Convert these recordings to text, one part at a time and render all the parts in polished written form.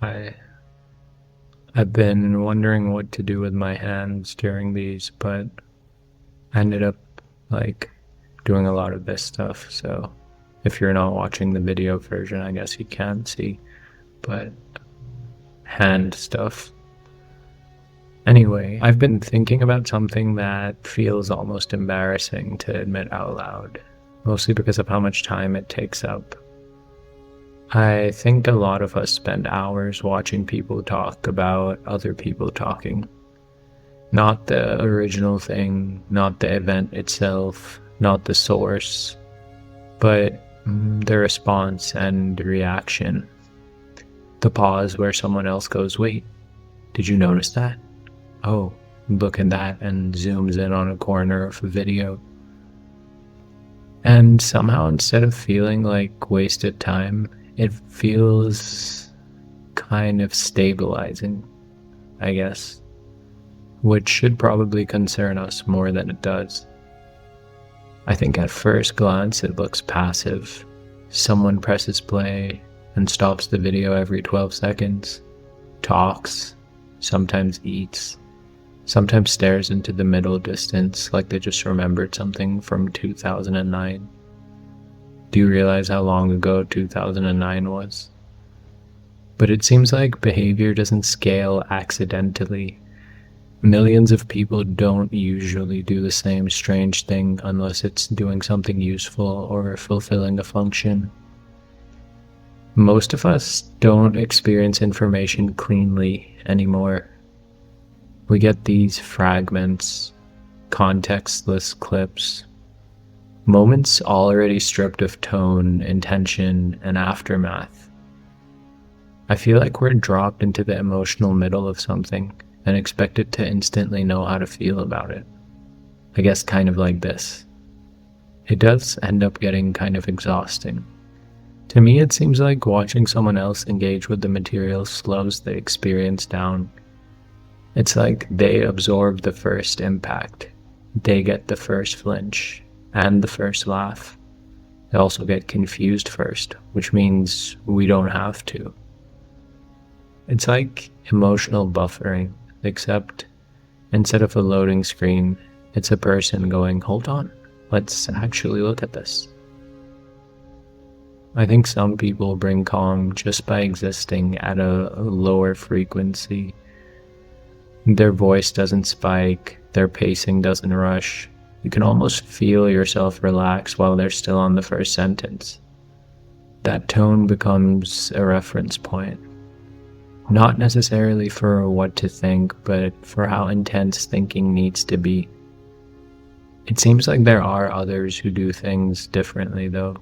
I I've been wondering what to do with my hands during these, but I ended up like doing a lot of this stuff. So if you're not watching the video version, I guess you can't see, but hand stuff. Anyway, I've been thinking about something that feels almost embarrassing to admit out loud, mostly because of how much time it takes up. I think a lot of us spend hours watching people talk about other people talking. Not the original thing, not the event itself, not the source, but the response and reaction. The pause where someone else goes, "Wait, did you notice that? Oh, look at that," and zooms in on a corner of a video. And somehow, instead of feeling like wasted time, it feels kind of stabilizing, I guess, which should probably concern us more than it does. I think at first glance it looks passive. Someone presses play and stops the video every 12 seconds, talks, sometimes eats, sometimes stares into the middle distance like they just remembered something from 2009. Do you realize how long ago 2009 was? But it seems like behavior doesn't scale accidentally. Millions of people don't usually do the same strange thing unless it's doing something useful or fulfilling a function. Most of us don't experience information cleanly anymore. We get these fragments, contextless clips, moments already stripped of tone, intention, and aftermath. I feel like we're dropped into the emotional middle of something and expected to instantly know how to feel about it. I guess kind of like this. It does end up getting kind of exhausting. To me, it seems like watching someone else engage with the material slows the experience down. It's like they absorb the first impact. They get the first flinch and the first laugh. They also get confused first, which means we don't have to. It's like emotional buffering, except instead of a loading screen, it's a person going, "Hold on, let's actually look at this." I think some people bring calm just by existing at a lower frequency. Their voice doesn't spike, their pacing doesn't rush. You can almost feel yourself relax while they're still on the first sentence. That tone becomes a reference point. Not necessarily for what to think, but for how intense thinking needs to be. It seems like there are others who do things differently, though.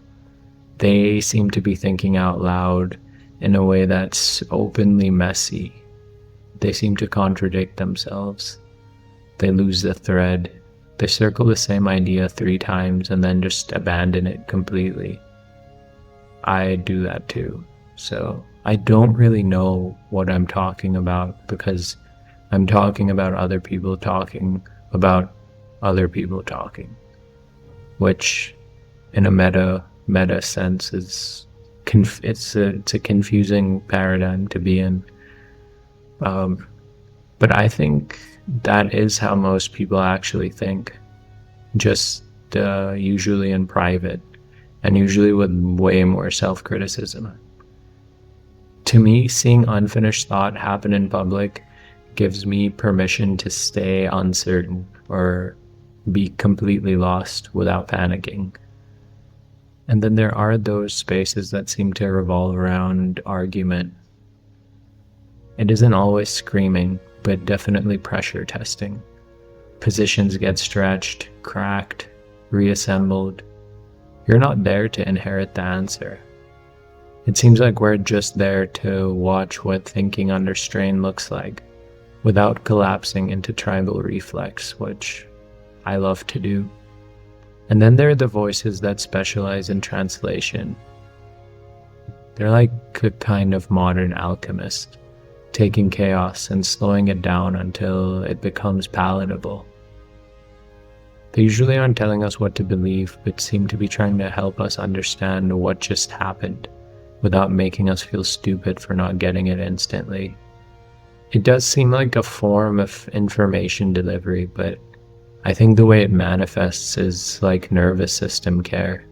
They seem to be thinking out loud in a way that's openly messy. They seem to contradict themselves. They lose the thread. They circle the same idea 3 times and then just abandon it completely. I do that too. So I don't really know what I'm talking about because I'm talking about other people talking about other people talking, which in a meta sense is it's a confusing paradigm to be in. But I think that is how most people actually think, just usually in private and usually with way more self-criticism. To me, seeing unfinished thought happen in public gives me permission to stay uncertain or be completely lost without panicking. And then there are those spaces that seem to revolve around argument. It isn't always screaming, but definitely pressure testing. Positions get stretched, cracked, reassembled. You're not there to inherit the answer. It seems like we're just there to watch what thinking under strain looks like, without collapsing into tribal reflex, which I love to do. And then there are the voices that specialize in translation. They're like a kind of modern alchemist, taking chaos and slowing it down until it becomes palatable. They usually aren't telling us what to believe, but seem to be trying to help us understand what just happened without making us feel stupid for not getting it instantly. It does seem like a form of information delivery, but I think the way it manifests is like nervous system care.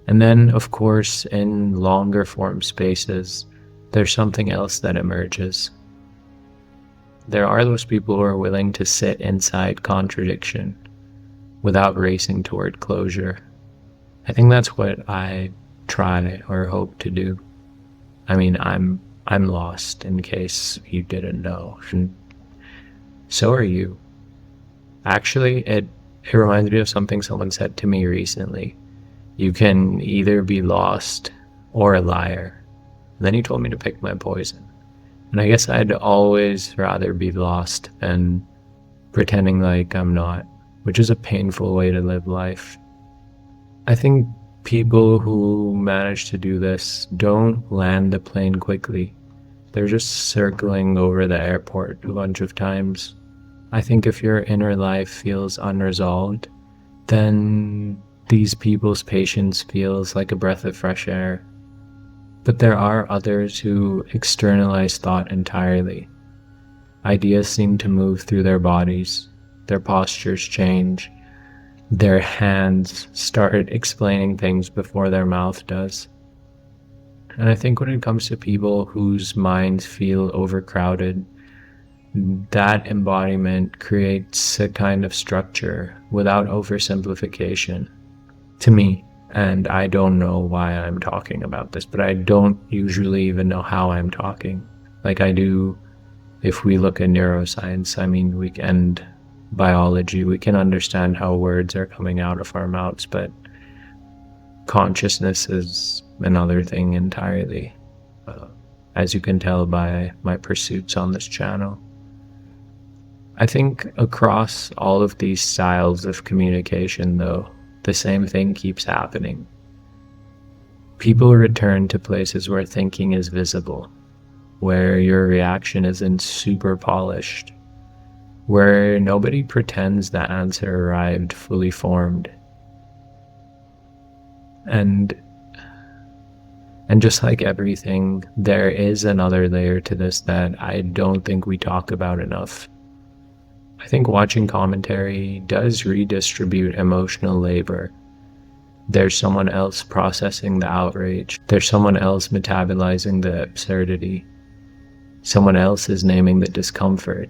And then, of course, in longer form spaces, there's something else that emerges. There are those people who are willing to sit inside contradiction without racing toward closure. I think that's what I try or hope to do. I mean, I'm lost, in case you didn't know, and so are you. Actually, it reminds me of something someone said to me recently. You can either be lost or a liar. And then he told me to pick my poison. And I guess I'd always rather be lost than pretending like I'm not, which is a painful way to live life. I think people who manage to do this don't land the plane quickly. They're just circling over the airport a bunch of times. I think if your inner life feels unresolved, then these people's patience feels like a breath of fresh air. But there are others who externalize thought entirely. Ideas seem to move through their bodies, their postures change, their hands start explaining things before their mouth does. And I think when it comes to people whose minds feel overcrowded, that embodiment creates a kind of structure without oversimplification, to me. And I don't know why I'm talking about this, but I don't usually even know how I'm talking. Like I do, if we look at neuroscience, and biology, we can understand how words are coming out of our mouths, but consciousness is another thing entirely, as you can tell by my pursuits on this channel. I think across all of these styles of communication, though, the same thing keeps happening. People return to places where thinking is visible, where your reaction isn't super polished, where nobody pretends the answer arrived fully formed. And just like everything, there is another layer to this that I don't think we talk about enough. I think watching commentary does redistribute emotional labor. There's someone else processing the outrage. There's someone else metabolizing the absurdity. Someone else is naming the discomfort.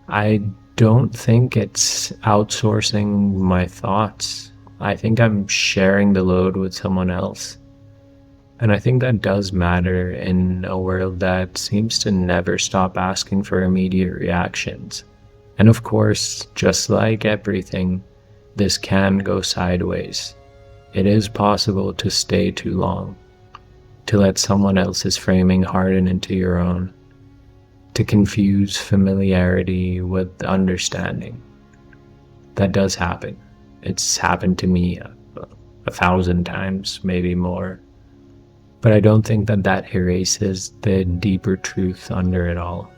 I don't think it's outsourcing my thoughts. I think I'm sharing the load with someone else. And I think that does matter in a world that seems to never stop asking for immediate reactions. And of course, just like everything, this can go sideways. It is possible to stay too long, to let someone else's framing harden into your own, to confuse familiarity with understanding. That does happen. It's happened to me 1,000 times, maybe more. But I don't think that erases the deeper truth under it all.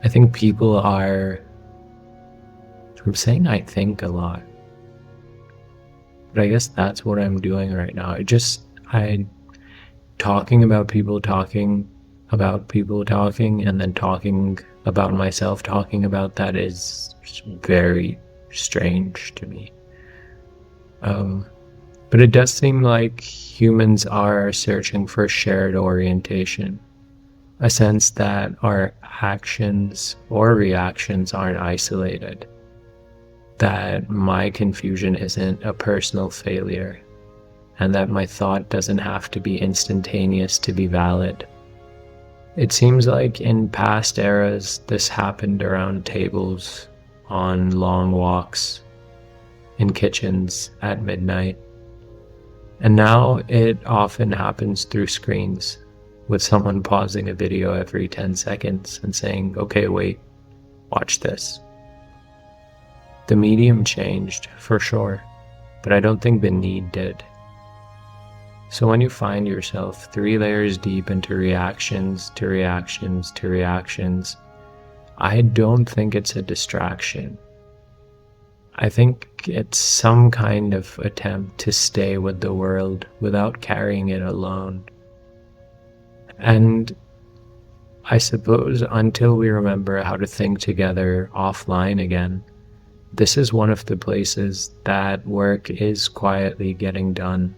I think people are... I'm saying I think a lot. But I guess that's what I'm doing right now. Talking about people talking, and then talking about myself talking about that is very strange to me. But it does seem like humans are searching for shared orientation, a sense that our actions or reactions aren't isolated, that my confusion isn't a personal failure, and that my thought doesn't have to be instantaneous to be valid. It seems like in past eras, this happened around tables, on long walks, in kitchens at midnight. And now it often happens through screens, with someone pausing a video every 10 seconds and saying, okay, wait, watch this. The medium changed, for sure, but I don't think the need did. So when you find yourself 3 layers deep into reactions to reactions to reactions, I don't think it's a distraction. I think it's some kind of attempt to stay with the world without carrying it alone. And I suppose until we remember how to think together offline again, this is one of the places that work is quietly getting done.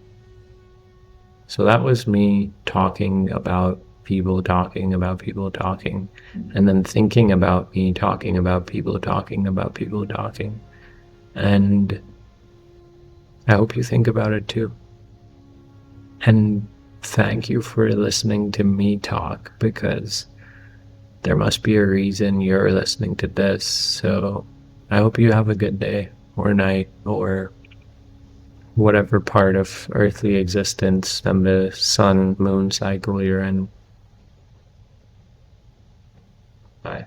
So that was me talking about people talking about people talking, and then thinking about me talking about people talking about people talking. And I hope you think about it too. And thank you for listening to me talk, because there must be a reason you're listening to this. So I hope you have a good day or night or whatever part of earthly existence and the sun moon cycle you're in. Bye.